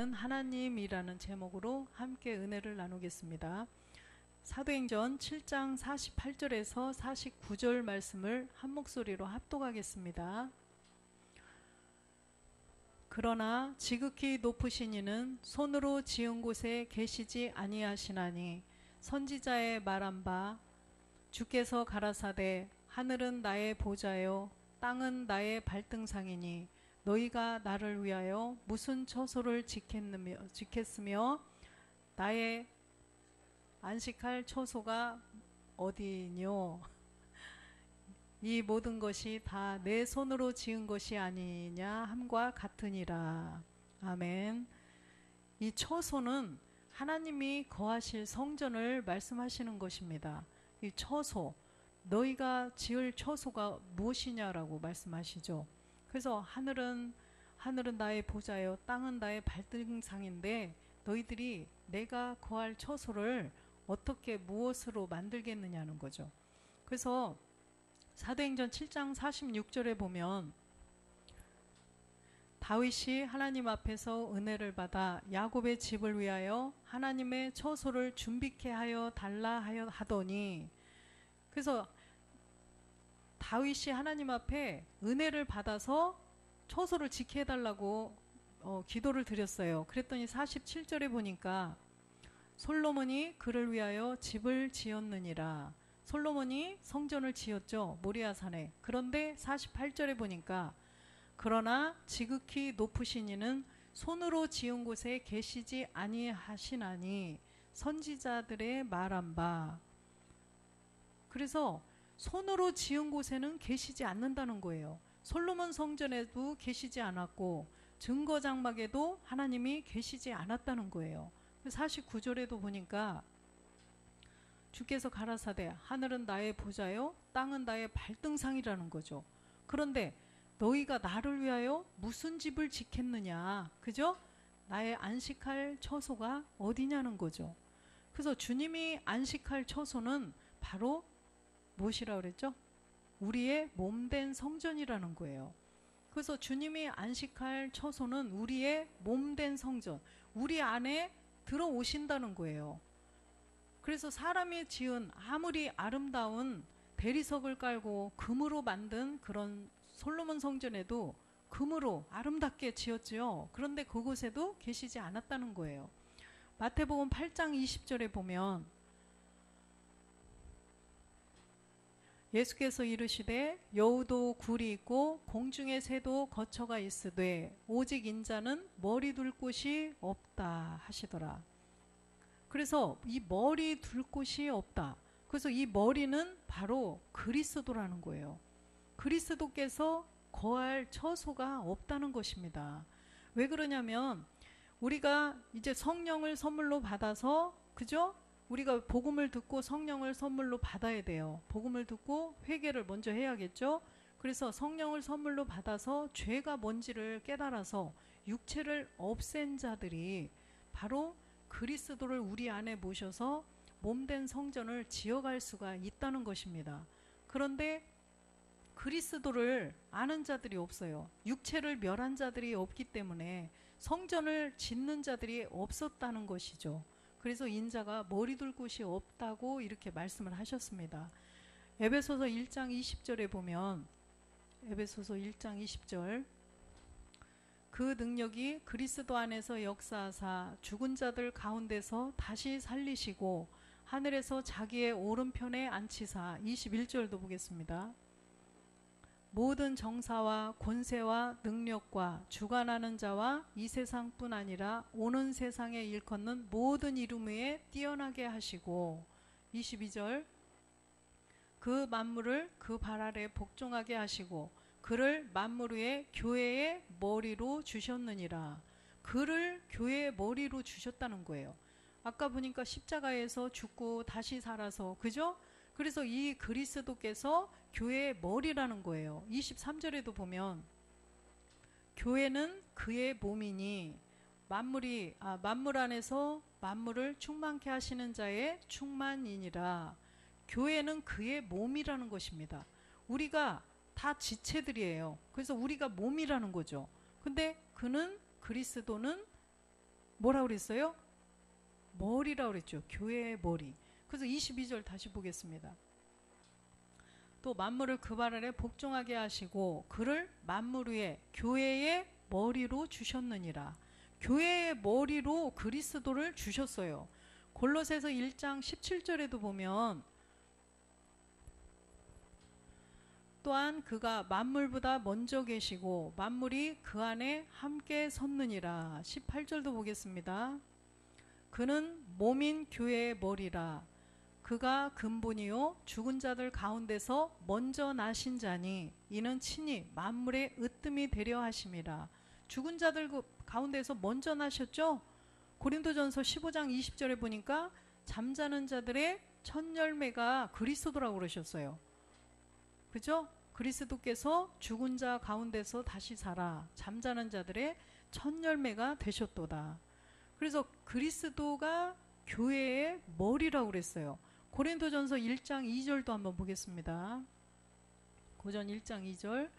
살아계시는 하나님이라는 제목으로 함께 은혜를 나누겠습니다. 사도행전 7장 48절에서 49절 말씀을 한 목소리로 합독하겠습니다. 그러나 지극히 높으신 이는 손으로 지은 곳에 계시지 아니하시나니 선지자의 말한 바 주께서 가라사대 하늘은 나의 보좌요 땅은 나의 발등상이니 너희가 나를 위하여 무슨 처소를 짓겠으며 나의 안식할 처소가 어디뇨? 이 모든 것이 다 내 손으로 지은 것이 아니냐 함과 같으니라. 아멘. 이 처소는 하나님이 거하실 성전을 말씀하시는 것입니다. 이 처소, 너희가 지을 처소가 무엇이냐라고 말씀하시죠. 그래서 하늘은 나의 보좌요 땅은 나의 발등상인데 너희들이 내가 거할 처소를 어떻게 무엇으로 만들겠느냐는 거죠. 그래서 사도행전 7장 46절에 보면 다윗이 하나님 앞에서 은혜를 받아 야곱의 집을 위하여 하나님의 처소를 준비케 하여 달라 하더니, 그래서 다윗이 하나님 앞에 은혜를 받아서 처소를 지게 해달라고 기도를 드렸어요. 그랬더니 47절에 보니까 솔로몬이 그를 위하여 집을 지었느니라. 솔로몬이 성전을 지었죠, 모리아산에. 그런데 48절에 보니까 그러나 지극히 높으신 이는 손으로 지은 곳에 계시지 아니하시나니 선지자들의 말한 바. 그래서 손으로 지은 곳에는 계시지 않는다는 거예요. 솔로몬 성전에도 계시지 않았고 증거장막에도 하나님이 계시지 않았다는 거예요. 49절에도 보니까 주께서 가라사대 하늘은 나의 보좌요 땅은 나의 발등상이라는 거죠. 그런데 너희가 나를 위하여 무슨 집을 짓겠느냐, 그죠? 나의 안식할 처소가 어디냐는 거죠. 그래서 주님이 안식할 처소는 바로 무엇이라 그랬죠? 우리의 몸된 성전이라는 거예요. 그래서 주님이 안식할 처소는 우리의 몸된 성전, 우리 안에 들어오신다는 거예요. 그래서 사람이 지은 아무리 아름다운 대리석을 깔고 금으로 만든 그런 솔로몬 성전에도 금으로 아름답게 지었지요. 그런데 그곳에도 계시지 않았다는 거예요. 마태복음 8장 20절에 보면 예수께서 이르시되 여우도 굴이 있고 공중의 새도 거처가 있으되 오직 인자는 머리 둘 곳이 없다 하시더라. 그래서 이 머리 둘 곳이 없다. 그래서 이 머리는 바로 그리스도라는 거예요. 그리스도께서 거할 처소가 없다는 것입니다. 왜 그러냐면 우리가 이제 성령을 선물로 받아서, 그죠? 우리가 복음을 듣고 성령을 선물로 받아야 돼요. 복음을 듣고 회개를 먼저 해야겠죠. 그래서 성령을 선물로 받아서 죄가 뭔지를 깨달아서 육체를 없앤 자들이 바로 그리스도를 우리 안에 모셔서 몸된 성전을 지어갈 수가 있다는 것입니다. 그런데 그리스도를 아는 자들이 없어요. 육체를 멸한 자들이 없기 때문에 성전을 짓는 자들이 없었다는 것이죠. 그래서 인자가 머리 둘 곳이 없다고 이렇게 말씀을 하셨습니다. 에베소서 1장 20절에 보면, 에베소서 1장 20절, 그 능력이 그리스도 안에서 역사하사 죽은 자들 가운데서 다시 살리시고 하늘에서 자기의 오른편에 앉히사. 21절도 보겠습니다. 모든 정사와 권세와 능력과 주관하는 자와 이 세상뿐 아니라 오는 세상에 일컫는 모든 이름 위에 뛰어나게 하시고. 22절, 그 만물을 그 발 아래 복종하게 하시고 그를 만물 위에 교회의 머리로 주셨느니라. 그를 교회의 머리로 주셨다는 거예요. 아까 보니까 십자가에서 죽고 다시 살아서, 그죠? 그래서 이 그리스도께서 교회의 머리라는 거예요. 23절에도 보면 교회는 그의 몸이니 만물 안에서 만물을 충만케 하시는 자의 충만이니라. 교회는 그의 몸이라는 것입니다. 우리가 다 지체들이에요. 그래서 우리가 몸이라는 거죠. 근데 그리스도는 뭐라고 그랬어요? 머리라고 그랬죠. 교회의 머리. 그래서 22절 다시 보겠습니다. 또 만물을 그 발 아래 복종하게 하시고 그를 만물 위에 교회의 머리로 주셨느니라. 교회의 머리로 그리스도를 주셨어요. 골로새서 1장 17절에도 보면 또한 그가 만물보다 먼저 계시고 만물이 그 안에 함께 섰느니라. 18절도 보겠습니다. 그는 몸인 교회의 머리라. 그가 근본이요 죽은 자들 가운데서 먼저 나신 자니 이는 친히 만물의 으뜸이 되려 하심이라. 죽은 자들 가운데서 먼저 나셨죠? 고린도전서 15장 20절에 보니까 잠자는 자들의 첫 열매가 그리스도라고 그러셨어요. 그죠? 그리스도께서 죽은 자 가운데서 다시 살아 잠자는 자들의 첫 열매가 되셨도다. 그래서 그리스도가 교회의 머리라고 그랬어요. 고린도전서 1장 2절도 한번 보겠습니다. 고전 1장 2절.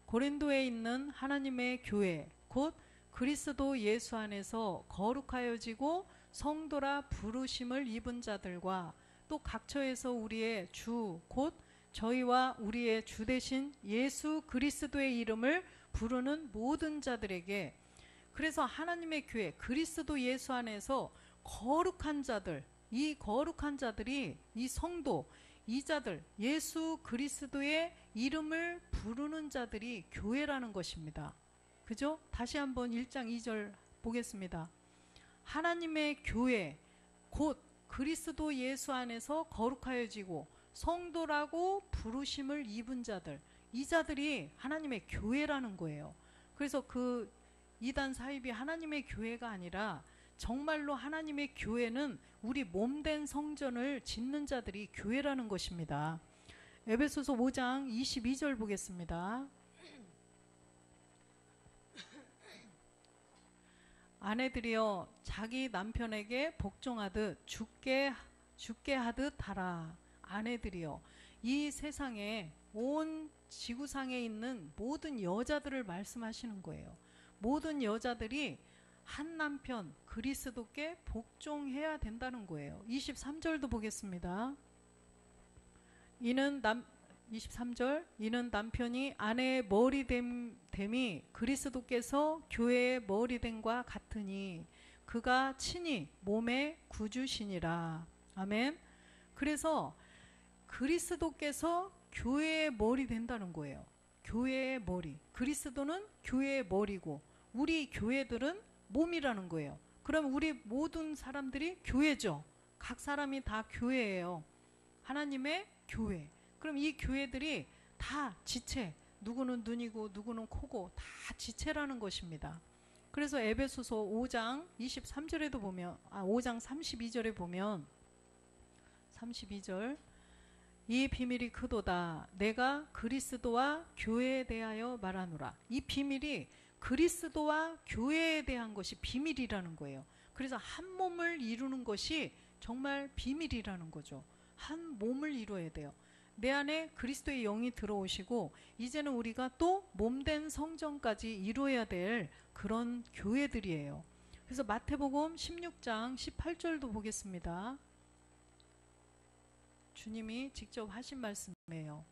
고린도에 있는 하나님의 교회 곧 그리스도 예수 안에서 거룩하여지고 성도라 부르심을 입은 자들과 또 각처에서 우리의 주 곧 저희와 우리의 주 되신 예수 그리스도의 이름을 부르는 모든 자들에게, 그래서 하나님의 교회 그리스도 예수 안에서 거룩한 자들, 이 거룩한 자들이 이 성도, 이 자들 예수 그리스도의 이름을 부르는 자들이 교회라는 것입니다. 그죠? 다시 한번 1장 2절 보겠습니다. 하나님의 교회 곧 그리스도 예수 안에서 거룩하여지고 성도라고 부르심을 입은 자들, 이 자들이 하나님의 교회라는 거예요. 그래서 그 이단 사입이 하나님의 교회가 아니라 정말로 하나님의 교회는 우리 몸된 성전을 짓는 자들이 교회라는 것입니다. 에베소서 5장 22절 보겠습니다. 아내들이여 자기 남편에게 복종하듯 죽게 하듯 하라. 아내들이여, 이 세상에 온 지구상에 있는 모든 여자들을 말씀하시는 거예요. 모든 여자들이 한 남편 그리스도께 복종해야 된다는 거예요. 23절도 보겠습니다. 23절 이는 남편이 아내의 머리됨이 그리스도께서 교회의 머리됨과 같으니 그가 친히 몸의 구주시니라. 아멘. 그래서 그리스도께서 교회의 머리 된다는 거예요. 교회의 머리. 그리스도는 교회의 머리고 우리 교회들은 몸이라는 거예요. 그럼 우리 모든 사람들이 교회죠. 각 사람이 다 교회예요. 하나님의 교회. 그럼 이 교회들이 다 지체, 누구는 눈이고 누구는 코고 다 지체라는 것입니다. 그래서 에베소서 5장 23절에도 보면 5장 32절에 보면 32절 이 비밀이 크도다. 내가 그리스도와 교회에 대하여 말하노라. 이 비밀이 그리스도와 교회에 대한 것이 비밀이라는 거예요. 그래서 한 몸을 이루는 것이 정말 비밀이라는 거죠. 한 몸을 이루어야 돼요. 내 안에 그리스도의 영이 들어오시고 이제는 우리가 또 몸된 성전까지 이루어야 될 그런 교회들이에요. 그래서 마태복음 16장 18절도 보겠습니다. 주님이 직접 하신 말씀이에요.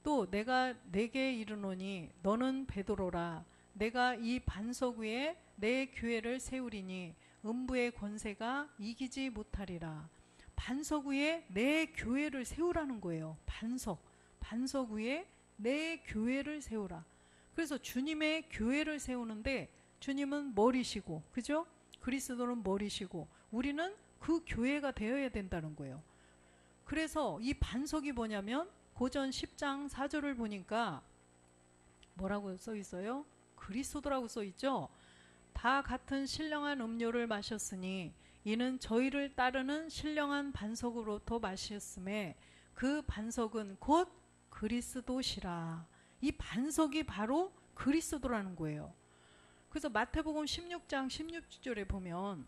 또 내가 네게 이르노니 너는 베드로라. 내가 이 반석 위에 내 교회를 세우리니 음부의 권세가 이기지 못하리라. 반석 위에 내 교회를 세우라는 거예요. 반석 위에 내 교회를 세우라. 그래서 주님의 교회를 세우는데 주님은 머리시고, 그죠? 그리스도는 머리시고 우리는 그 교회가 되어야 된다는 거예요. 그래서 이 반석이 뭐냐면 고전 10장 4절을 보니까 뭐라고 써 있어요? 그리스도라고 써 있죠. 다 같은 신령한 음료를 마셨으니 이는 저희를 따르는 신령한 반석으로부터 마셨음에 그 반석은 곧 그리스도시라. 이 반석이 바로 그리스도라는 거예요. 그래서 마태복음 16장 16절에 보면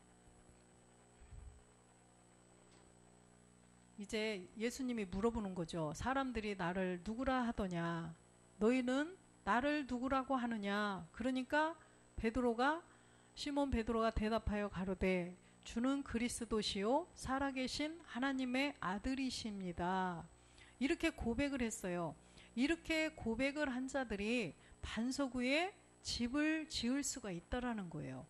이제 예수님이 물어보는 거죠. 사람들이 나를 누구라 하더냐? 너희는 나를 누구라고 하느냐? 그러니까 베드로가 시몬 베드로가 대답하여 가로되 주는 그리스도시요 살아계신 하나님의 아들이십니다. 이렇게 고백을 했어요. 이렇게 고백을 한 자들이 반석 위에 집을 지을 수가 있다라는 거예요.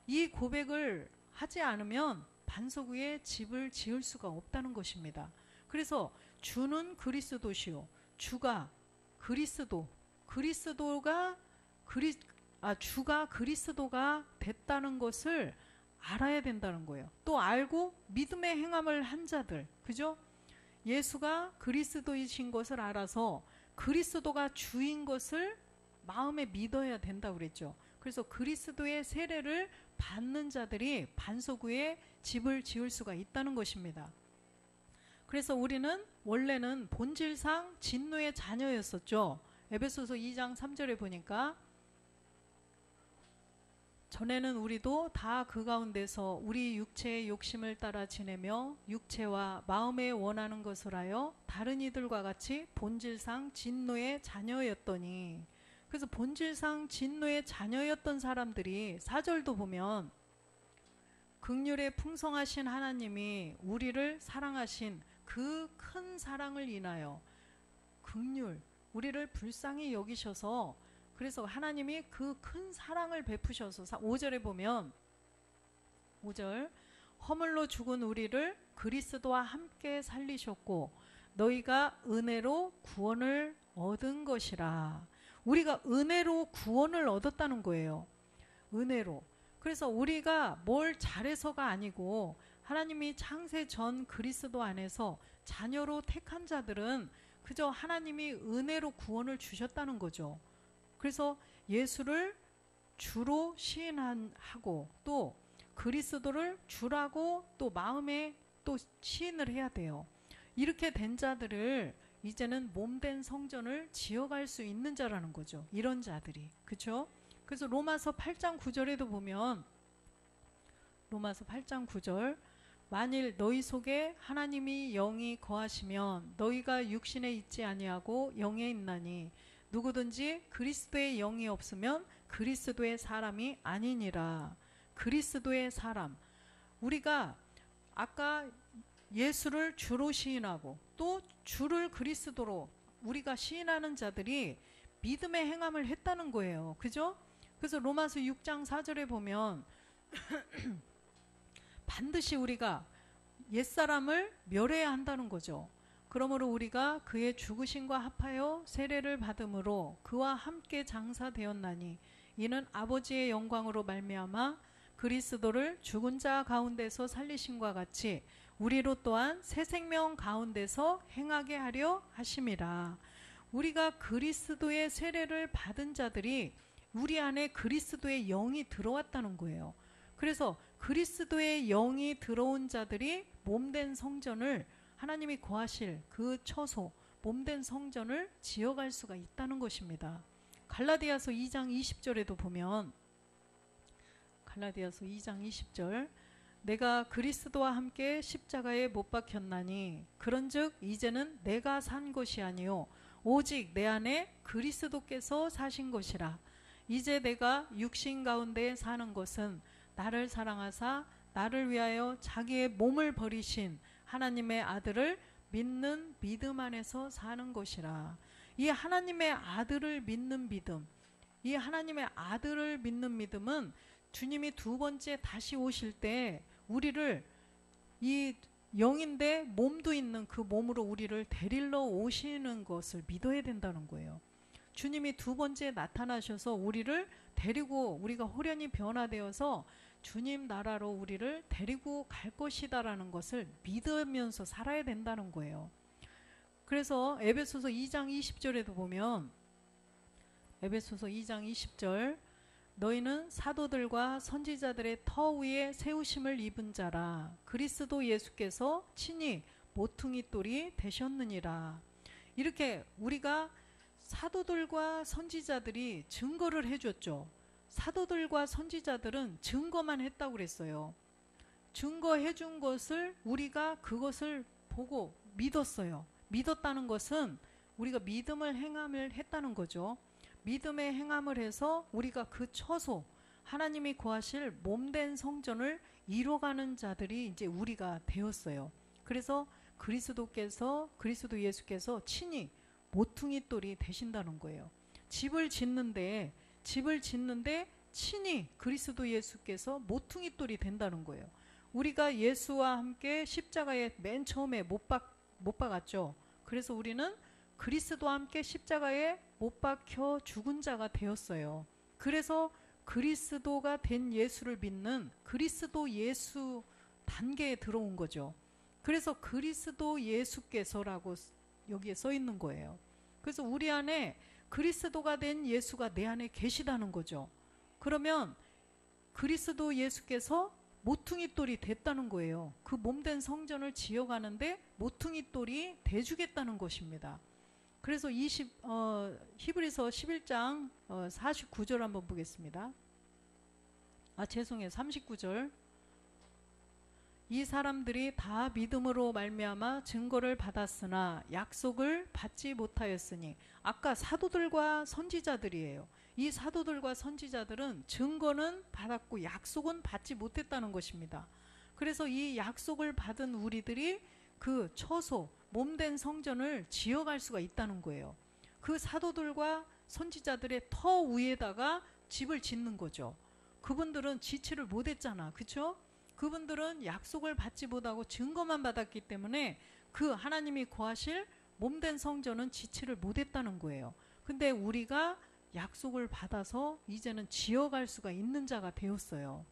이 고백을 하지 않으면 반석 위에 집을 지을 수가 없다는 것입니다. 그래서 주는 그리스도시요, 주가 그리스도, 주가 그리스도가 됐다는 것을 알아야 된다는 거예요. 또 알고 믿음의 행함을 한 자들, 그죠? 예수가 그리스도이신 것을 알아서 그리스도가 주인 것을 마음에 믿어야 된다고 그랬죠. 그래서 그리스도의 세례를 받는 자들이 반석 위에 집을 지을 수가 있다는 것입니다. 그래서 우리는 원래는 본질상 진노의 자녀였었죠. 에베소서 2장 3절에 보니까 전에는 우리도 다 그 가운데서 우리 육체의 욕심을 따라 지내며 육체와 마음에 원하는 것을 하여 다른 이들과 같이 본질상 진노의 자녀였더니, 그래서 본질상 진노의 자녀였던 사람들이 4절도 보면 긍휼에 풍성하신 하나님이 우리를 사랑하신 그 큰 사랑을 인하여 긍휼, 우리를 불쌍히 여기셔서, 그래서 하나님이 그 큰 사랑을 베푸셔서 5절에 보면 5절 허물로 죽은 우리를 그리스도와 함께 살리셨고 너희가 은혜로 구원을 얻은 것이라. 우리가 은혜로 구원을 얻었다는 거예요. 은혜로. 그래서 우리가 뭘 잘해서가 아니고 하나님이 창세 전 그리스도 안에서 자녀로 택한 자들은 그저 하나님이 은혜로 구원을 주셨다는 거죠. 그래서 예수를 주로 시인하고 또 그리스도를 주라고 또 마음에 또 시인을 해야 돼요. 이렇게 된 자들을 이제는 몸된 성전을 지어갈 수 있는 자라는 거죠. 이런 자들이. 그렇죠? 그래서 로마서 8장 9절에도 보면 로마서 8장 9절 만일 너희 속에 하나님이 영이 거하시면 너희가 육신에 있지 아니하고 영에 있나니 누구든지 그리스도의 영이 없으면 그리스도의 사람이 아니니라. 그리스도의 사람. 우리가 아까 예수를 주로 시인하고 또 주를 그리스도로 우리가 시인하는 자들이 믿음의 행함을 했다는 거예요. 그죠? 그래서 로마서 6장 4절에 보면 반드시 우리가 옛사람을 멸해야 한다는 거죠. 그러므로 우리가 그의 죽으심과 합하여 세례를 받음으로 그와 함께 장사되었나니 이는 아버지의 영광으로 말미암아 그리스도를 죽은 자 가운데서 살리심과 같이 우리로 또한 새 생명 가운데서 행하게 하려 하심이라. 우리가 그리스도의 세례를 받은 자들이 우리 안에 그리스도의 영이 들어왔다는 거예요. 그래서 그리스도의 영이 들어온 자들이 몸된 성전을, 하나님이 거하실 그 처소, 몸된 성전을 지어갈 수가 있다는 것입니다. 갈라디아서 2장 20절에도 보면 갈라디아서 2장 20절 내가 그리스도와 함께 십자가에 못 박혔나니 그런즉 이제는 내가 산 것이 아니요 오직 내 안에 그리스도께서 사신 것이라. 이제 내가 육신 가운데 사는 것은 나를 사랑하사 나를 위하여 자기의 몸을 버리신 하나님의 아들을 믿는 믿음 안에서 사는 것이라. 이 하나님의 아들을 믿는 믿음, 이 하나님의 아들을 믿는 믿음은 주님이 두 번째 다시 오실 때 우리를 이 영인데 몸도 있는 그 몸으로 우리를 데리러 오시는 것을 믿어야 된다는 거예요. 주님이 두 번째 나타나셔서 우리를 데리고 우리가 호련히 변화되어서 주님 나라로 우리를 데리고 갈 것이다라는 것을 믿으면서 살아야 된다는 거예요. 그래서 에베소서 2장 20절에도 보면 에베소서 2장 20절 너희는 사도들과 선지자들의 터 위에 세우심을 입은 자라. 그리스도 예수께서 친히 모퉁이 돌이 되셨느니라. 이렇게 우리가 사도들과 선지자들이 증거를 해줬죠. 사도들과 선지자들은 증거만 했다고 그랬어요. 증거해준 것을 우리가 그것을 보고 믿었어요. 믿었다는 것은 우리가 믿음을 행함을 했다는 거죠. 믿음의 행함을 해서 우리가 그 처소, 하나님이 거하실 몸된 성전을 이뤄가는 자들이 이제 우리가 되었어요. 그래서 그리스도 예수께서 친히 모퉁이 돌이 되신다는 거예요. 집을 짓는데 친히 그리스도 예수께서 모퉁이 돌이 된다는 거예요. 우리가 예수와 함께 십자가에 맨 처음에 못 박았죠. 그래서 우리는 그리스도와 함께 십자가에 못 박혀 죽은 자가 되었어요. 그래서 그리스도가 된 예수를 믿는 그리스도 예수 단계에 들어온 거죠. 그래서 그리스도 예수께서라고 여기에 써 있는 거예요. 그래서 우리 안에 그리스도가 된 예수가 내 안에 계시다는 거죠. 그러면 그리스도 예수께서 모퉁이 돌이 됐다는 거예요. 그 몸된 성전을 지어가는데 모퉁이 돌이 돼주겠다는 것입니다. 그래서 히브리서 11장 49절 한번 보겠습니다. 죄송해요. 39절. 이 사람들이 다 믿음으로 말미암아 증거를 받았으나 약속을 받지 못하였으니, 아까 사도들과 선지자들이에요. 이 사도들과 선지자들은 증거는 받았고 약속은 받지 못했다는 것입니다. 그래서 이 약속을 받은 우리들이 그 처소 몸된 성전을 지어갈 수가 있다는 거예요. 그 사도들과 선지자들의 터 위에다가 집을 짓는 거죠. 그분들은 지체를 못했잖아, 그렇죠? 그분들은 약속을 받지 못하고 증거만 받았기 때문에 그 하나님이 거하실 몸된 성전은 지체를 못했다는 거예요. 근데 우리가 약속을 받아서 이제는 지어갈 수가 있는 자가 되었어요.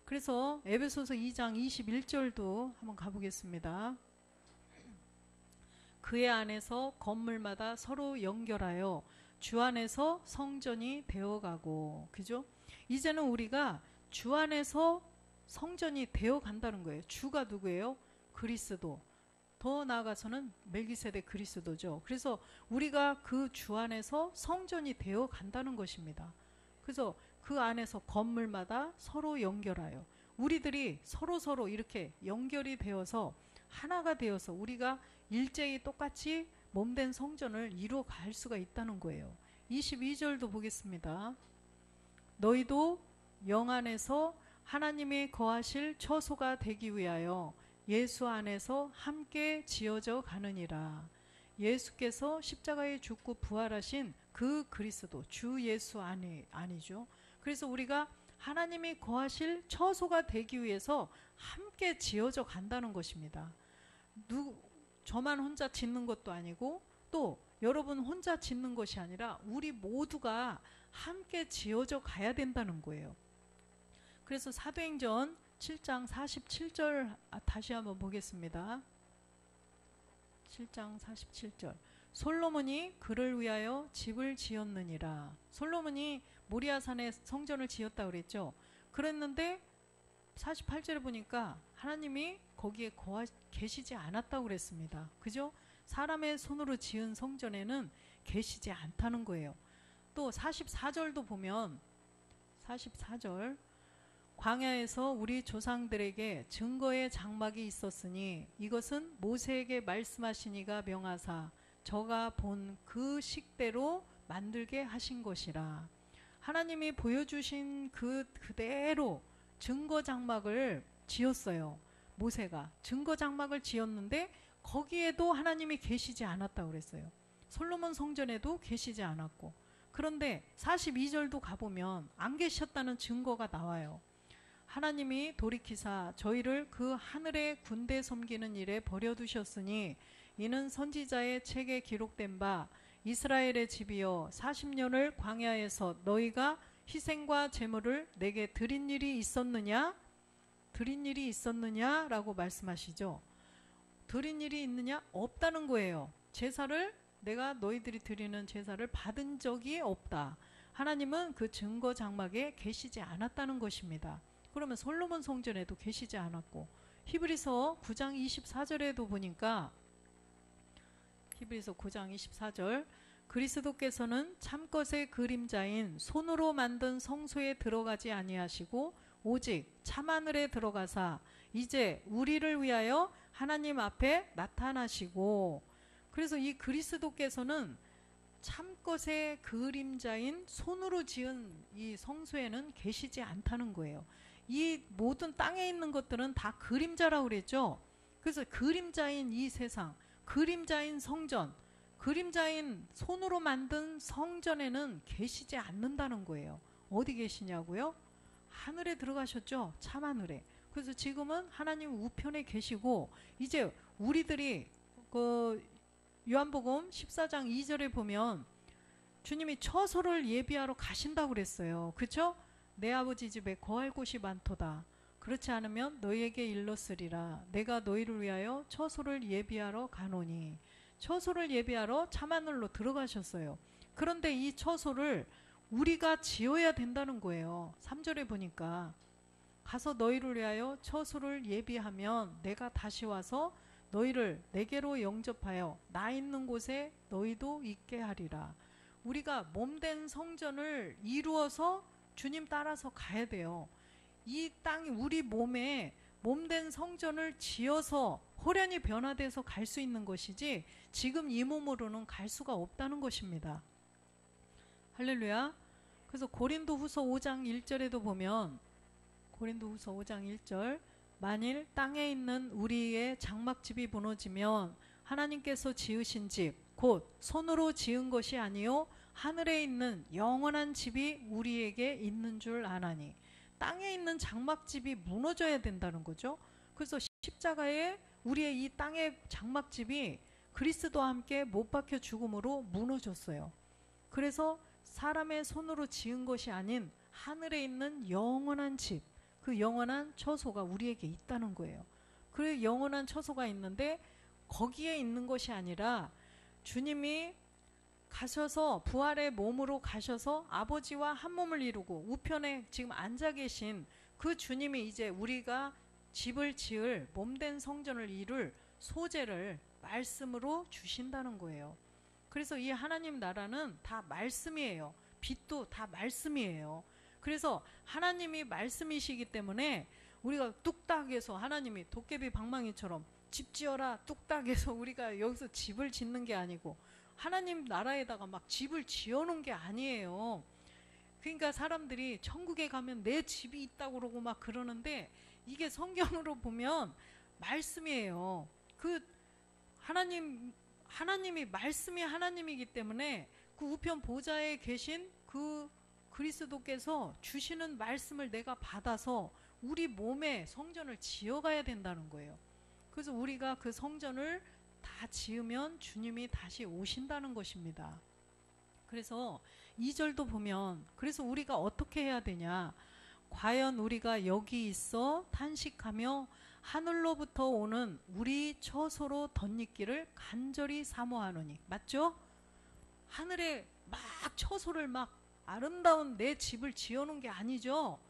그래서 에베소서 2장 21절도 한번 가보겠습니다. 그의 안에서 건물마다 서로 연결하여 주 안에서 성전이 되어가고, 그죠? 이제는 우리가 주 안에서 성전이 되어간다는 거예요. 주가 누구예요? 그리스도. 더 나아가서는 멜기세덱 그리스도죠. 그래서 우리가 그 주 안에서 성전이 되어간다는 것입니다. 그래서 그 안에서 건물마다 서로 연결하여 우리들이 서로 이렇게 연결이 되어서 하나가 되어서 우리가 일제히 똑같이 몸된 성전을 이루어갈 수가 있다는 거예요. 22절도 보겠습니다. 너희도 영 안에서 하나님이 거하실 처소가 되기 위하여 예수 안에서 함께 지어져 가느니라. 예수께서 십자가에 죽고 부활하신 그 그리스도 주 예수 아니죠. 그래서 우리가 하나님이 거하실 처소가 되기 위해서 함께 지어져 간다는 것입니다. 저만 혼자 짓는 것도 아니고 또 여러분 혼자 짓는 것이 아니라 우리 모두가 함께 지어져 가야 된다는 거예요. 그래서 사도행전 7장 47절 다시 한번 보겠습니다. 7장 47절. 솔로몬이 그를 위하여 집을 지었느니라. 솔로몬이 모리아산에 성전을 지었다 그랬죠. 그랬는데 48절에 보니까 하나님이 거기에 계시지 않았다고 그랬습니다. 그죠? 사람의 손으로 지은 성전에는 계시지 않다는 거예요. 또 44절도 보면 44절. 광야에서 우리 조상들에게 증거의 장막이 있었으니 이것은 모세에게 말씀하시니가 명하사 저가 본 그 식대로 만들게 하신 것이라. 하나님이 보여주신 그대로 증거 장막을 지었어요. 모세가 증거 장막을 지었는데 거기에도 하나님이 계시지 않았다고 그랬어요. 솔로몬 성전에도 계시지 않았고, 그런데 42절도 가보면 안 계셨다는 증거가 나와요. 하나님이 돌이키사 저희를 그 하늘의 군대 섬기는 일에 버려두셨으니 이는 선지자의 책에 기록된 바 이스라엘의 집이여 40년을 광야에서 너희가 희생과 제물을 내게 드린 일이 있었느냐? 드린 일이 있었느냐라고 말씀하시죠. 드린 일이 있느냐? 없다는 거예요. 제사를 내가 너희들이 드리는 제사를 받은 적이 없다. 하나님은 그 증거 장막에 계시지 않았다는 것입니다. 그러면 솔로몬 성전에도 계시지 않았고, 히브리서 9장 24절에도 보니까 히브리서 9장 24절 그리스도께서는 참것의 그림자인 손으로 만든 성소에 들어가지 아니하시고 오직 참하늘에 들어가사 이제 우리를 위하여 하나님 앞에 나타나시고, 그래서 이 그리스도께서는 참것의 그림자인 손으로 지은 이 성소에는 계시지 않다는 거예요. 이 모든 땅에 있는 것들은 다 그림자라고 그랬죠. 그래서 그림자인 이 세상, 그림자인 성전, 그림자인 손으로 만든 성전에는 계시지 않는다는 거예요. 어디 계시냐고요? 하늘에 들어가셨죠. 참하늘에. 그래서 지금은 하나님 우편에 계시고, 이제 우리들이 그 요한복음 14장 2절에 보면 주님이 처소를 예비하러 가신다고 그랬어요. 그렇죠? 내 아버지 집에 거할 곳이 많도다. 그렇지 않으면 너희에게 일렀으리라. 내가 너희를 위하여 처소를 예비하러 가노니. 처소를 예비하러 참하늘로 들어가셨어요. 그런데 이 처소를 우리가 지어야 된다는 거예요. 3절에 보니까 가서 너희를 위하여 처소를 예비하면 내가 다시 와서 너희를 내게로 영접하여 나 있는 곳에 너희도 있게 하리라. 우리가 몸된 성전을 이루어서 주님 따라서 가야 돼요. 이 땅이 우리 몸에 몸된 성전을 지어서 호련히 변화돼서 갈 수 있는 것이지 지금 이 몸으로는 갈 수가 없다는 것입니다. 할렐루야. 그래서 고린도후서 5장 1절에도 보면 고린도후서 5장 1절 만일 땅에 있는 우리의 장막집이 무너지면 하나님께서 지으신 집 곧 손으로 지은 것이 아니요 하늘에 있는 영원한 집이 우리에게 있는 줄 아나니. 땅에 있는 장막집이 무너져야 된다는 거죠. 그래서 십자가에 우리의 이 땅의 장막집이 그리스도와 함께 못 박혀 죽음으로 무너졌어요. 그래서 사람의 손으로 지은 것이 아닌 하늘에 있는 영원한 집, 그 영원한 처소가 우리에게 있다는 거예요. 그 영원한 처소가 있는데 거기에 있는 것이 아니라 주님이 가셔서 부활의 몸으로 가셔서 아버지와 한 몸을 이루고 우편에 지금 앉아 계신 그 주님이 이제 우리가 집을 지을 몸된 성전을 이룰 소재를 말씀으로 주신다는 거예요. 그래서 이 하나님 나라는 다 말씀이에요. 빛도 다 말씀이에요. 그래서 하나님이 말씀이시기 때문에 우리가 뚝딱해서 하나님이 도깨비 방망이처럼 집 지어라 뚝딱해서 우리가 여기서 집을 짓는 게 아니고 하나님 나라에다가 막 집을 지어놓은 게 아니에요. 그러니까 사람들이 천국에 가면 내 집이 있다고 그러고 막 그러는데 이게 성경으로 보면 말씀이에요. 그 하나님이 말씀이 하나님이기 때문에 그 우편 보좌에 계신 그 그리스도께서 주시는 말씀을 내가 받아서 우리 몸에 성전을 지어가야 된다는 거예요. 그래서 우리가 그 성전을 다 지으면 주님이 다시 오신다는 것입니다. 그래서 2절도 보면 그래서 우리가 어떻게 해야 되냐. 과연 우리가 여기 있어 탄식하며 하늘로부터 오는 우리 처소로 덧입기를 간절히 사모하노니. 맞죠? 하늘에 막 처소를 막 아름다운 내 집을 지어놓은 게 아니죠.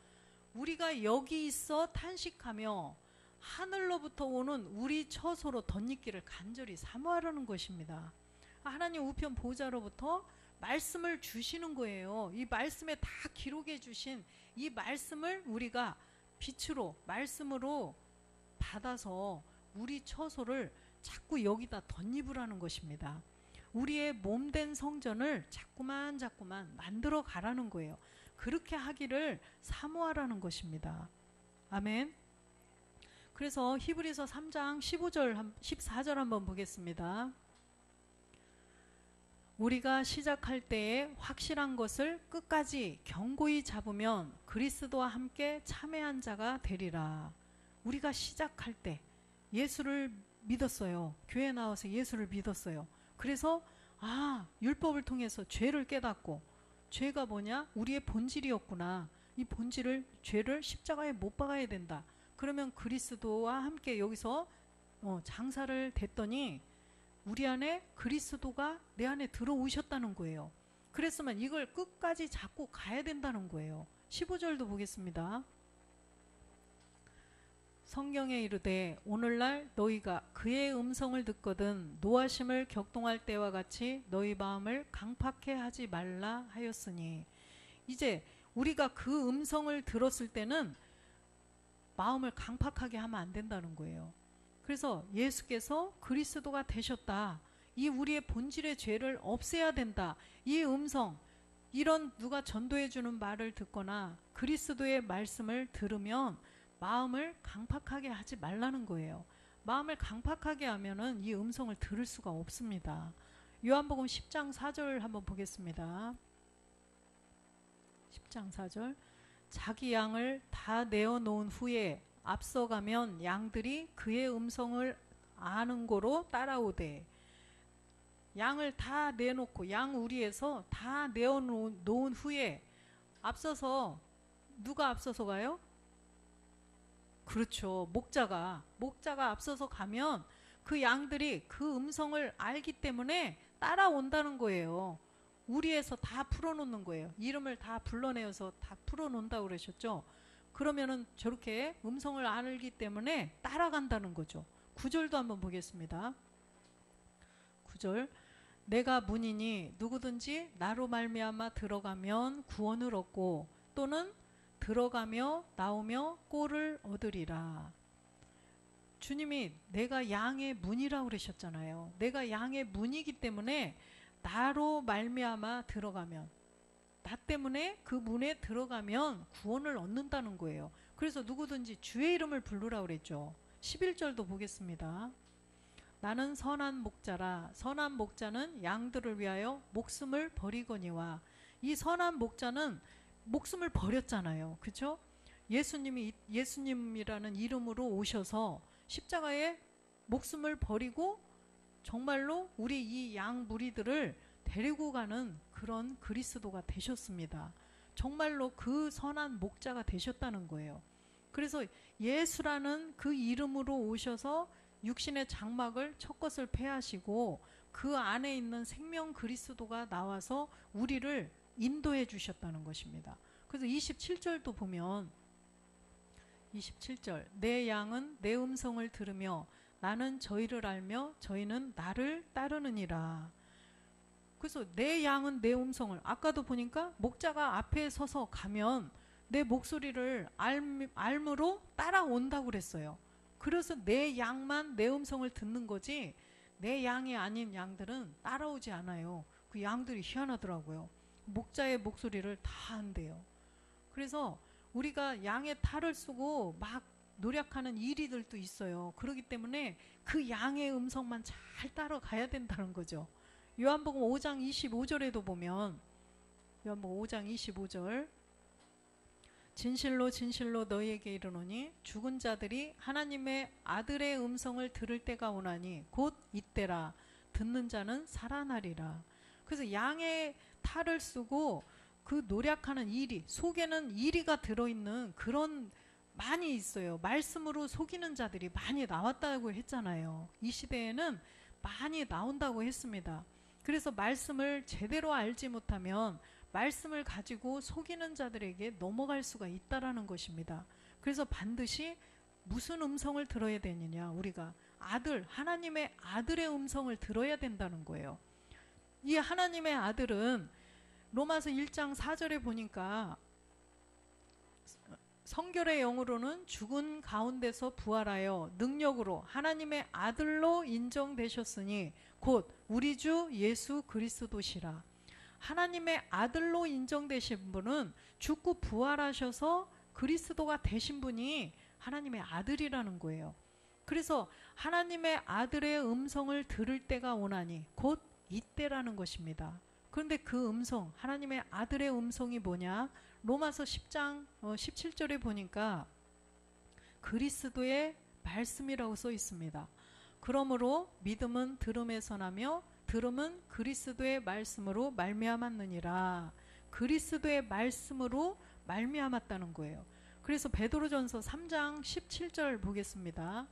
우리가 여기 있어 탄식하며 하늘로부터 오는 우리 처소로 덧입기를 간절히 사모하려는 것입니다. 하나님 우편 보좌로부터 말씀을 주시는 거예요. 이 말씀에 다 기록해 주신 이 말씀을 우리가 빛으로 말씀으로 받아서 우리 처소를 자꾸 여기다 덧입으라는 것입니다. 우리의 몸된 성전을 자꾸만 만들어 가라는 거예요. 그렇게 하기를 사모하라는 것입니다. 아멘. 그래서 히브리서 3장 15절 14절 한번 보겠습니다. 우리가 시작할 때에 확실한 것을 끝까지 견고히 잡으면 그리스도와 함께 참회한 자가 되리라. 우리가 시작할 때 예수를 믿었어요. 교회 나와서 예수를 믿었어요. 그래서 율법을 통해서 죄를 깨닫고 죄가 뭐냐? 우리의 본질이었구나. 이 본질을 죄를 십자가에 못 박아야 된다. 그러면 그리스도와 함께 여기서 장사를 됐더니 우리 안에 그리스도가 내 안에 들어오셨다는 거예요. 그랬으면 이걸 끝까지 잡고 가야 된다는 거예요. 15절도 보겠습니다. 성경에 이르되 오늘날 너희가 그의 음성을 듣거든 노하심을 격동할 때와 같이 너희 마음을 강팍해 하지 말라 하였으니. 이제 우리가 그 음성을 들었을 때는 마음을 강팍하게 하면 안 된다는 거예요. 그래서 예수께서 그리스도가 되셨다. 이 우리의 본질의 죄를 없애야 된다. 이 음성, 이런 누가 전도해 주는 말을 듣거나 그리스도의 말씀을 들으면 마음을 강팍하게 하지 말라는 거예요. 마음을 강팍하게 하면은 이 음성을 들을 수가 없습니다. 요한복음 10장 4절 한번 보겠습니다. 10장 4절. 자기 양을 다 내어놓은 후에 앞서가면 양들이 그의 음성을 아는 고로 따라오되. 양을 다 내놓고 양우리에서 다 내어놓은 후에 앞서서, 누가 앞서서 가요? 그렇죠. 목자가 앞서서 가면 그 양들이 그 음성을 알기 때문에 따라온다는 거예요. 우리에서 다 풀어놓는 거예요. 이름을 다 불러내어서 다 풀어놓는다고 그러셨죠. 그러면은 저렇게 음성을 알기 때문에 따라간다는 거죠. 9절도 한번 보겠습니다. 9절. 내가 문이니 누구든지 나로 말미암아 들어가면 구원을 얻고 또는 들어가며 나오며 꼴을 얻으리라. 주님이 내가 양의 문이라고 그러셨잖아요. 내가 양의 문이기 때문에 나로 말미암아 들어가면, 나 때문에 그 문에 들어가면 구원을 얻는다는 거예요. 그래서 누구든지 주의 이름을 부르라고 그랬죠. 11절도 보겠습니다. 나는 선한 목자라. 선한 목자는 양들을 위하여 목숨을 버리거니와. 이 선한 목자는 목숨을 버렸잖아요. 그렇죠? 예수님이라는 이름으로 오셔서 십자가에 목숨을 버리고 정말로 우리 이 양 무리들을 데리고 가는 그런 그리스도가 되셨습니다. 정말로 그 선한 목자가 되셨다는 거예요. 그래서 예수라는 그 이름으로 오셔서 육신의 장막을 첫 것을 패하시고 그 안에 있는 생명 그리스도가 나와서 우리를 인도해 주셨다는 것입니다. 그래서 27절도 보면 27절. 내 양은 내 음성을 들으며 나는 저희를 알며 저희는 나를 따르느니라. 그래서 내 양은 내 음성을, 아까도 보니까 목자가 앞에 서서 가면 내 목소리를 알므로 따라온다고 그랬어요. 그래서 내 양만 내 음성을 듣는 거지 내 양이 아닌 양들은 따라오지 않아요. 그 양들이 희한하더라고요. 목자의 목소리를 다 한대요. 그래서 우리가 양의 탈을 쓰고 막 노력하는 이리들도 있어요. 그렇기 때문에 그 양의 음성만 잘 따라가야 된다는 거죠. 요한복음 5장 25절에도 보면, 요한복음 5장 25절. 진실로 진실로 너희에게 이르노니 죽은 자들이 하나님의 아들의 음성을 들을 때가 오나니 곧 이때라. 듣는 자는 살아나리라. 그래서 양의 탈을 쓰고 그 노력하는 이리, 속에는 이리가 들어있는 그런 많이 있어요. 말씀으로 속이는 자들이 많이 나왔다고 했잖아요. 이 시대에는 많이 나온다고 했습니다. 그래서 말씀을 제대로 알지 못하면 말씀을 가지고 속이는 자들에게 넘어갈 수가 있다라는 것입니다. 그래서 반드시 무슨 음성을 들어야 되느냐, 우리가 하나님의 아들의 음성을 들어야 된다는 거예요. 이 하나님의 아들은 로마서 1장 4절에 보니까 성결의 영으로는 죽은 가운데서 부활하여 능력으로 하나님의 아들로 인정되셨으니 곧 우리 주 예수 그리스도시라. 하나님의 아들로 인정되신 분은 죽고 부활하셔서 그리스도가 되신 분이 하나님의 아들이라는 거예요. 그래서 하나님의 아들의 음성을 들을 때가 오나니 곧 이때라는 것입니다. 그런데 그 음성, 하나님의 아들의 음성이 뭐냐? 로마서 10장 17절에 보니까 그리스도의 말씀이라고 써 있습니다. 그러므로 믿음은 들음에서 나며 들음은 그리스도의 말씀으로 말미암았느니라. 그리스도의 말씀으로 말미암았다는 거예요. 그래서 베드로전서 3장 17절 보겠습니다.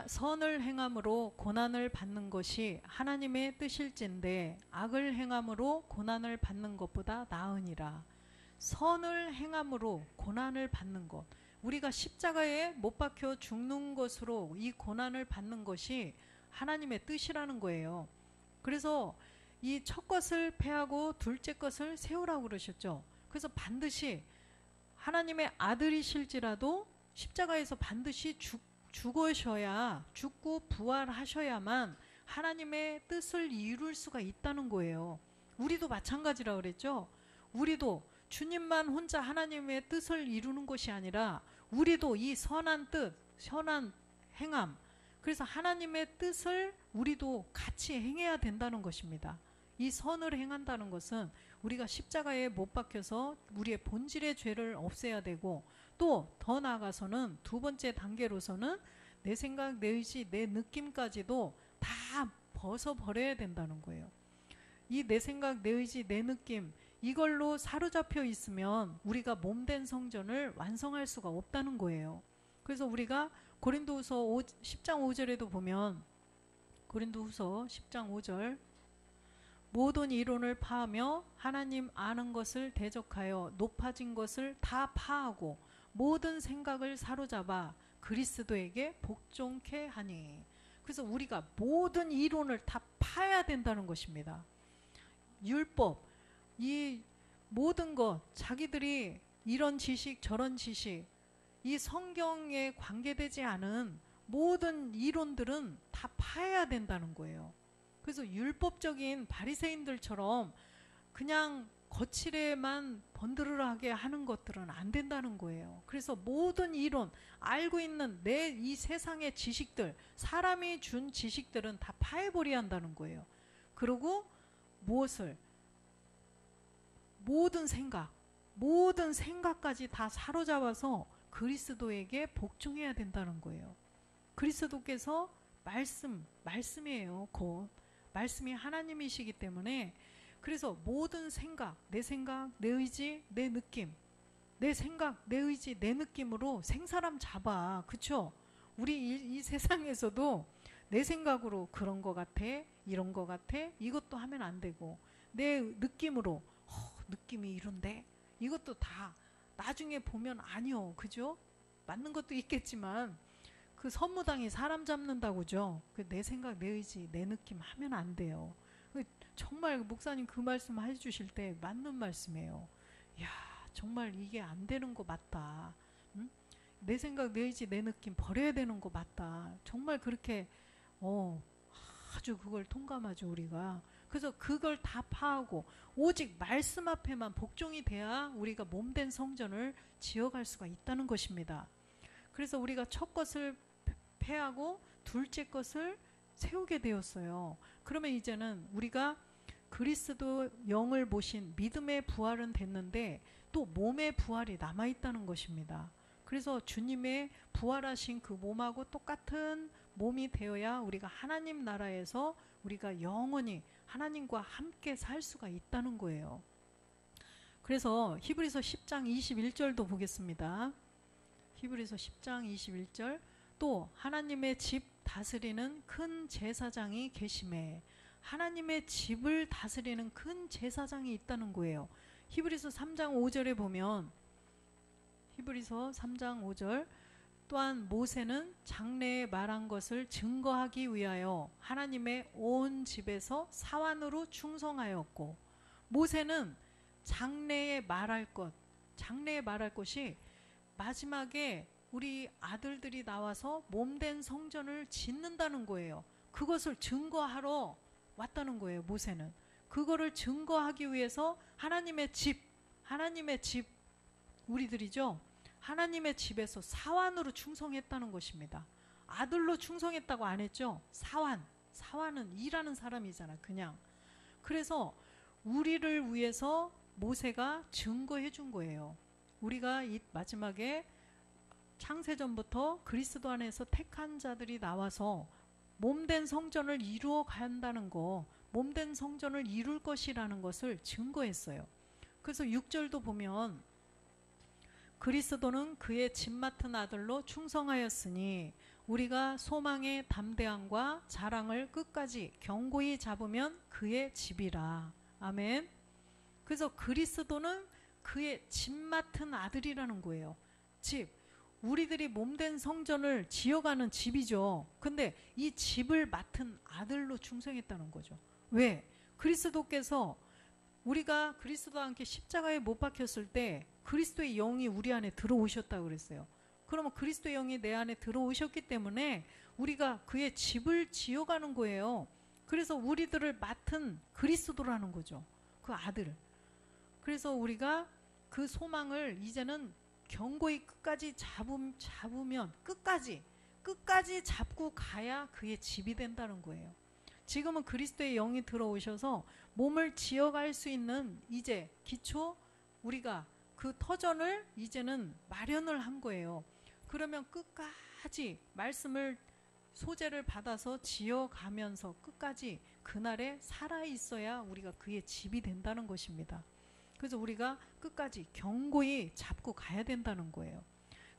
선을 행함으로 고난을 받는 것이 하나님의 뜻일진데 악을 행함으로 고난을 받는 것보다 나으니라. 선을 행함으로 고난을 받는 것, 우리가 십자가에 못 박혀 죽는 것으로 이 고난을 받는 것이 하나님의 뜻이라는 거예요. 그래서 이 첫 것을 패하고 둘째 것을 세우라고 그러셨죠. 그래서 반드시 하나님의 아들이실지라도 십자가에서 반드시 죽으셔야, 죽고 부활하셔야만 하나님의 뜻을 이룰 수가 있다는 거예요. 우리도 마찬가지라 그랬죠. 우리도 주님만 혼자 하나님의 뜻을 이루는 것이 아니라 우리도 이 선한 뜻, 선한 행함, 그래서 하나님의 뜻을 우리도 같이 행해야 된다는 것입니다. 이 선을 행한다는 것은 우리가 십자가에 못 박혀서 우리의 본질의 죄를 없애야 되고, 또 더 나아가서는 두 번째 단계로서는 내 생각, 내 의지, 내 느낌까지도 다 벗어버려야 된다는 거예요. 이 내 생각, 내 의지, 내 느낌, 이걸로 사로잡혀 있으면 우리가 몸된 성전을 완성할 수가 없다는 거예요. 그래서 우리가 고린도후서 10장 5절에도 보면, 고린도후서 10장 5절, 모든 이론을 파하며 하나님 아는 것을 대적하여 높아진 것을 다 파하고 모든 생각을 사로잡아 그리스도에게 복종케 하니. 그래서 우리가 모든 이론을 다 파야 된다는 것입니다. 율법, 이 모든 것, 자기들이 이런 지식 저런 지식, 이 성경에 관계되지 않은 모든 이론들은 다 파야 된다는 거예요. 그래서 율법적인 바리새인들처럼 그냥 거칠에만 번드르르하게 하는 것들은 안 된다는 거예요. 그래서 모든 이론, 알고 있는 내 이 세상의 지식들, 사람이 준 지식들은 다 파해버려야 한다는 거예요. 그리고 무엇을? 모든 생각까지 다 사로잡아서 그리스도에게 복종해야 된다는 거예요. 그리스도께서 말씀이에요. 곧 말씀이 하나님이시기 때문에, 그래서 모든 생각, 내 의지, 내 느낌, 내 생각, 내 의지, 내 느낌으로 생사람 잡아. 그쵸? 우리 이 세상에서도 내 생각으로 그런 거 같아, 이런 거 같아, 이것도 하면 안 되고, 내 느낌으로 느낌이 이런데, 이것도 다 나중에 보면 아니요. 그죠? 맞는 것도 있겠지만 그 선무당이 사람 잡는다고죠. 내 생각, 내 의지, 내 느낌 하면 안 돼요. 정말 목사님 그 말씀 해주실 때 맞는 말씀이에요. 야, 정말 이게 안 되는 거 맞다. 응? 내 생각, 내 의지, 내 느낌 버려야 되는 거 맞다. 정말 그렇게 아주 그걸 통감하죠, 우리가. 그래서 그걸 다 파하고 오직 말씀 앞에만 복종이 돼야 우리가 몸된 성전을 지어갈 수가 있다는 것입니다. 그래서 우리가 첫 것을 패하고 둘째 것을 세우게 되었어요. 그러면 이제는 우리가 그리스도 영을 모신 믿음의 부활은 됐는데 또 몸의 부활이 남아있다는 것입니다. 그래서 주님의 부활하신 그 몸하고 똑같은 몸이 되어야 우리가 하나님 나라에서 우리가 영원히 하나님과 함께 살 수가 있다는 거예요. 그래서 히브리서 10장 21절도 보겠습니다. 히브리서 10장 21절, 또 하나님의 집 다스리는 큰 제사장이 계심에, 하나님의 집을 다스리는 큰 제사장이 있다는 거예요. 히브리서 3장 5절에 보면, 히브리서 3장 5절, 또한 모세는 장래에 말한 것을 증거하기 위하여 하나님의 온 집에서 사환으로 충성하였고, 모세는 장래에 말할 것이 마지막에 우리 아들들이 나와서 몸된 성전을 짓는다는 거예요. 그것을 증거하러 왔다는 거예요. 모세는 그거를 증거하기 위해서 하나님의 집, 우리들이죠. 하나님의 집에서 사환으로 충성했다는 것입니다. 아들로 충성했다고 안 했죠. 사환은 일하는 사람이잖아, 그냥. 그래서 우리를 위해서 모세가 증거해 준 거예요. 우리가 이 마지막에 창세전부터 그리스도 안에서 택한 자들이 나와서 몸된 성전을 이루어 간다는 거, 몸된 성전을 이룰 것이라는 것을 증거했어요. 그래서 6절도 보면, 그리스도는 그의 집 맡은 아들로 충성하였으니 우리가 소망의 담대함과 자랑을 끝까지 견고히 잡으면 그의 집이라. 아멘. 그래서 그리스도는 그의 집 맡은 아들이라는 거예요. 집, 우리들이 몸된 성전을 지어가는 집이죠. 근데 이 집을 맡은 아들로 충성했다는 거죠. 왜? 그리스도께서, 우리가 그리스도와 함께 십자가에 못 박혔을 때 그리스도의 영이 우리 안에 들어오셨다고 그랬어요. 그러면 그리스도의 영이 내 안에 들어오셨기 때문에 우리가 그의 집을 지어가는 거예요. 그래서 우리들을 맡은 그리스도라는 거죠. 그 아들. 그래서 우리가 그 소망을 이제는 견고히 끝까지 잡으면 끝까지 잡고 가야 그의 집이 된다는 거예요. 지금은 그리스도의 영이 들어오셔서 몸을 지어갈 수 있는 이제 기초, 우리가 그 터전을 이제는 마련을 한 거예요. 그러면 끝까지 말씀을 소재를 받아서 지어가면서 끝까지 그날에 살아있어야 우리가 그의 집이 된다는 것입니다. 그래서 우리가 끝까지 견고히 잡고 가야 된다는 거예요.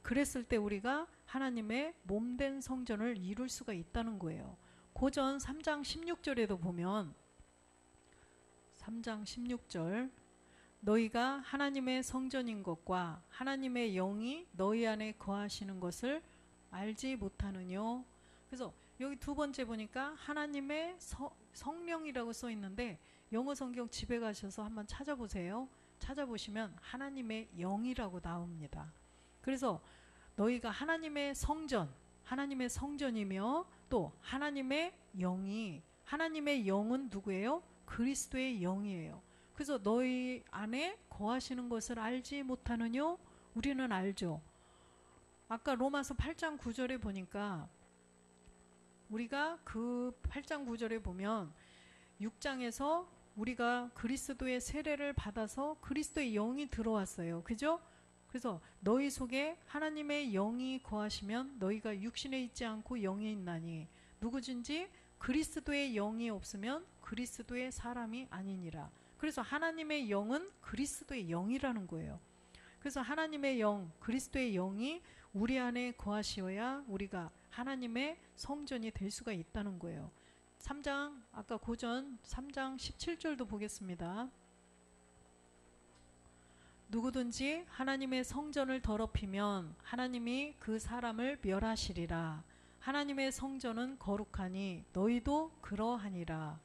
그랬을 때 우리가 하나님의 몸된 성전을 이룰 수가 있다는 거예요. 고전 3장 16절에도 보면 3장 16절 너희가 하나님의 성전인 것과 하나님의 영이 너희 안에 거하시는 것을 알지 못하느뇨. 그래서 여기 두 번째 보니까 하나님의 성령이라고 써 있는데 영어 성경 집에 가셔서 한번 찾아보세요. 찾아보시면 하나님의 영이라고 나옵니다. 그래서 너희가 하나님의 성전이며 또 하나님의 영은 누구예요? 그리스도의 영이에요. 그래서 너희 안에 거하시는 것을 알지 못하느뇨? 우리는 알죠. 아까 로마서 8장 9절에 보니까 우리가 그 8장 9절에 보면 6장에서 우리가 그리스도의 세례를 받아서 그리스도의 영이 들어왔어요. 그죠? 그래서 너희 속에 하나님의 영이 거하시면 너희가 육신에 있지 않고 영에 있나니 누구든지 그리스도의 영이 없으면 그리스도의 사람이 아니니라. 그래서 하나님의 영은 그리스도의 영이라는 거예요. 그래서 하나님의 영, 그리스도의 영이 우리 안에 거하시어야 우리가 하나님의 성전이 될 수가 있다는 거예요. 3장, 아까 고전 3장 17절도 보겠습니다. 누구든지 하나님의 성전을 더럽히면 하나님이 그 사람을 멸하시리라. 하나님의 성전은 거룩하니 너희도 그러하니라.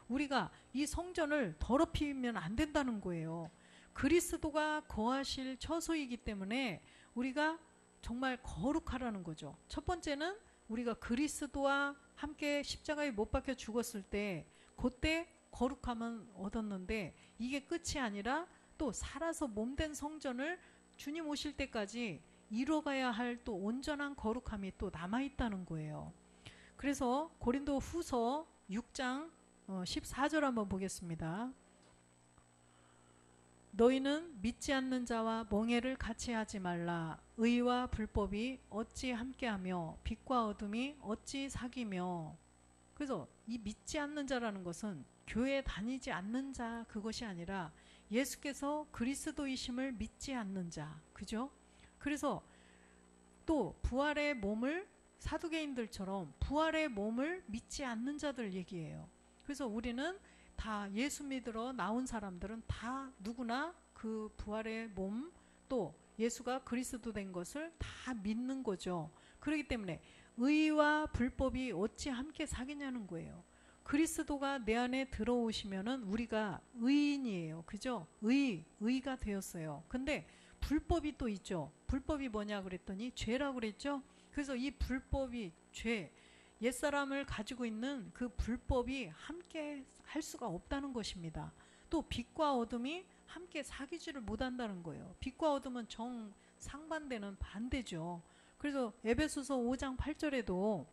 우리가 이 성전을 더럽히면 안 된다는 거예요. 그리스도가 거하실 처소이기 때문에 우리가 정말 거룩하라는 거죠. 첫 번째는 우리가 그리스도와 함께 십자가에 못 박혀 죽었을 때 그때 거룩함은 얻었는데 이게 끝이 아니라 또 살아서 몸된 성전을 주님 오실 때까지 이뤄가야 할 또 온전한 거룩함이 또 남아있다는 거예요. 그래서 고린도 후서 6장 14절 한번 보겠습니다. 너희는 믿지 않는 자와 멍에를 같이 하지 말라. 의와 불법이 어찌 함께하며 빛과 어둠이 어찌 사귀며. 그래서 이 믿지 않는 자라는 것은 교회 다니지 않는 자 그것이 아니라 예수께서 그리스도이심을 믿지 않는 자. 그죠? 그래서 또 부활의 몸을 사두개인들처럼 부활의 몸을 믿지 않는 자들 얘기해요. 그래서 우리는 다 예수 믿으러 나온 사람들은 다 누구나 그 부활의 몸 또 예수가 그리스도 된 것을 다 믿는 거죠. 그렇기 때문에 의와 불법이 어찌 함께 사귀냐는 거예요. 그리스도가 내 안에 들어오시면은 우리가 의인이에요. 그죠? 의가 되었어요. 근데 불법이 또 있죠. 불법이 뭐냐 그랬더니 죄라고 그랬죠. 그래서 이 불법이 죄, 옛사람을 가지고 있는 그 불법이 함께 할 수가 없다는 것입니다. 또 빛과 어둠이 함께 사귀지를 못한다는 거예요. 빛과 어둠은 정상반되는 반대죠. 그래서 에베소서 5장 8절에도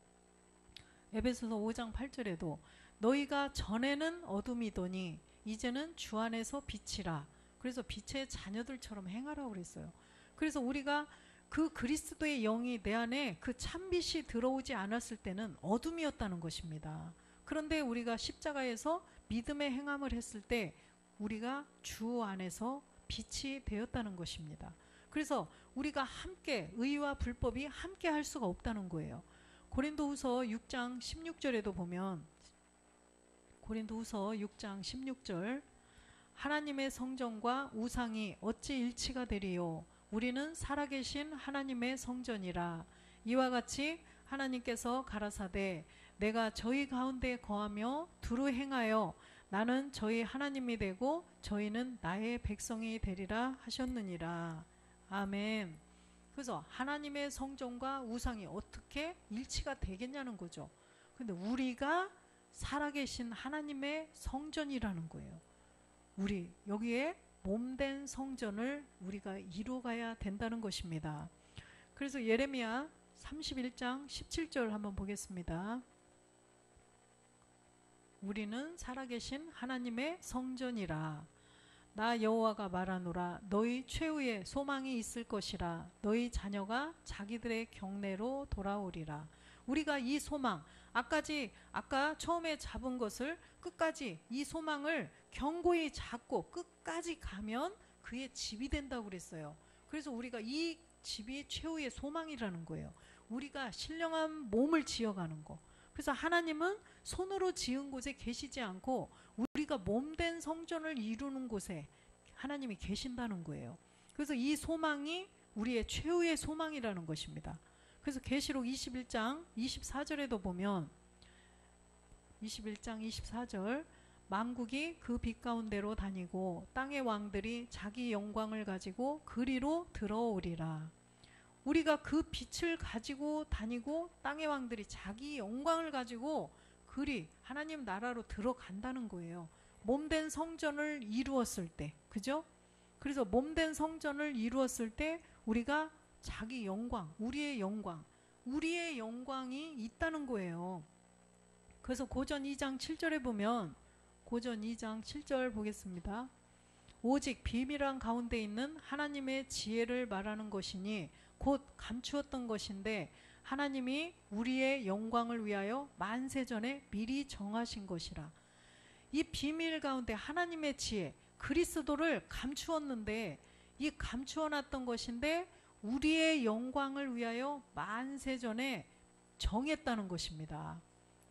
너희가 전에는 어둠이더니 이제는 주 안에서 빛이라. 그래서 빛의 자녀들처럼 행하라고 그랬어요. 그래서 우리가 그 그리스도의 영이 내 안에 그 참빛이 들어오지 않았을 때는 어둠이었다는 것입니다. 그런데 우리가 십자가에서 믿음의 행함을 했을 때 우리가 주 안에서 빛이 되었다는 것입니다. 그래서 우리가 함께 의와 불법이 함께 할 수가 없다는 거예요. 고린도후서 6장 16절에도 보면 고린도후서 6장 16절 하나님의 성전과 우상이 어찌 일치가 되리요. 우리는 살아계신 하나님의 성전이라. 이와 같이 하나님께서 가라사대 내가 저희 가운데 거하며 두루 행하여 나는 저희 하나님이 되고 저희는 나의 백성이 되리라 하셨느니라. 아멘. 그래서 하나님의 성전과 우상이 어떻게 일치가 되겠냐는 거죠. 근데 우리가 살아계신 하나님의 성전이라는 거예요. 우리 여기에 몸된 성전을 우리가 이루어가야 된다는 것입니다. 그래서 예레미야 31장 17절 한번 보겠습니다. 우리는 살아계신 하나님의 성전이라. 나 여호와가 말하노라. 너희 최후의 소망이 있을 것이라. 너희 자녀가 자기들의 경내로 돌아오리라. 우리가 이 소망, 아까 처음에 잡은 것을 끝까지 이 소망을 견고히 잡고 끝까지 가면 그의 집이 된다고 그랬어요. 그래서 우리가 이 집이 최후의 소망이라는 거예요. 우리가 신령한 몸을 지어가는 거. 그래서 하나님은 손으로 지은 곳에 계시지 않고 우리가 몸된 성전을 이루는 곳에 하나님이 계신다는 거예요. 그래서 이 소망이 우리의 최후의 소망이라는 것입니다. 그래서 계시록 21장 24절에도 보면 21장 24절 만국이 그 빛 가운데로 다니고 땅의 왕들이 자기 영광을 가지고 그리로 들어오리라. 우리가 그 빛을 가지고 다니고 땅의 왕들이 자기 영광을 가지고 그리 하나님 나라로 들어간다는 거예요. 몸된 성전을 이루었을 때, 그죠? 그래서 몸된 성전을 이루었을 때 우리가 자기 영광, 우리의 영광이 있다는 거예요. 그래서 고전 2장 7절에 보면 고전 2장 7절 보겠습니다. 오직 비밀한 가운데 있는 하나님의 지혜를 말하는 것이니 곧 감추었던 것인데 하나님이 우리의 영광을 위하여 만세전에 미리 정하신 것이라. 이 비밀 가운데 하나님의 지혜, 그리스도를 감추었는데 이 감추어놨던 것인데 우리의 영광을 위하여 만세전에 정했다는 것입니다.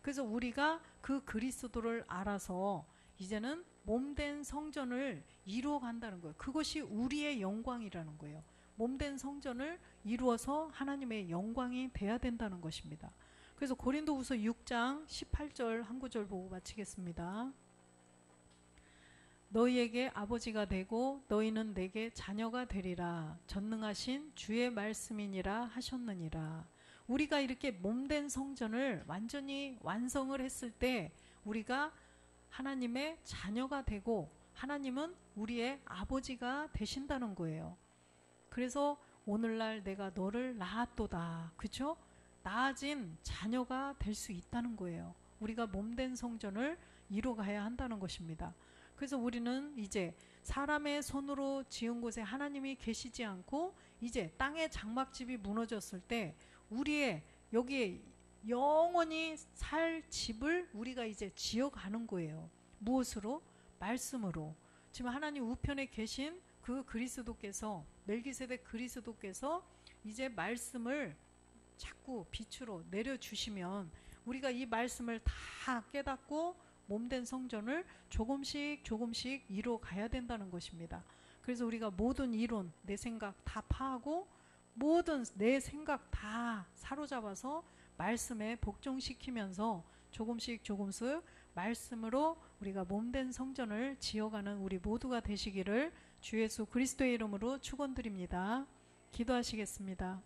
그래서 우리가 그 그리스도를 알아서 이제는 몸된 성전을 이루어 간다는 거예요. 그것이 우리의 영광이라는 거예요. 몸된 성전을 이루어서 하나님의 영광이 돼야 된다는 것입니다. 그래서 고린도후서 6장 18절 한 구절 보고 마치겠습니다. 너희에게 아버지가 되고 너희는 내게 자녀가 되리라. 전능하신 주의 말씀이니라 하셨느니라. 우리가 이렇게 몸된 성전을 완전히 완성을 했을 때 우리가 하나님의 자녀가 되고 하나님은 우리의 아버지가 되신다는 거예요. 그래서 오늘날 내가 너를 낳았도다. 그렇죠? 낳아진 자녀가 될 수 있다는 거예요. 우리가 몸된 성전을 이루어가야 한다는 것입니다. 그래서 우리는 이제 사람의 손으로 지은 곳에 하나님이 계시지 않고 이제 땅의 장막집이 무너졌을 때 우리의 여기에 영원히 살 집을 우리가 이제 지어가는 거예요. 무엇으로? 말씀으로. 지금 하나님 우편에 계신 그 그리스도께서 멜기세덱 그리스도께서 이제 말씀을 자꾸 빛으로 내려주시면 우리가 이 말씀을 다 깨닫고 몸된 성전을 조금씩 이루어 가야 된다는 것입니다. 그래서 우리가 모든 이론, 내 생각 다 파하고 모든 내 생각 다 사로잡아서 말씀에 복종시키면서 조금씩 말씀으로 우리가 몸된 성전을 지어가는 우리 모두가 되시기를 주 예수 그리스도의 이름으로 축원드립니다. 기도하시겠습니다.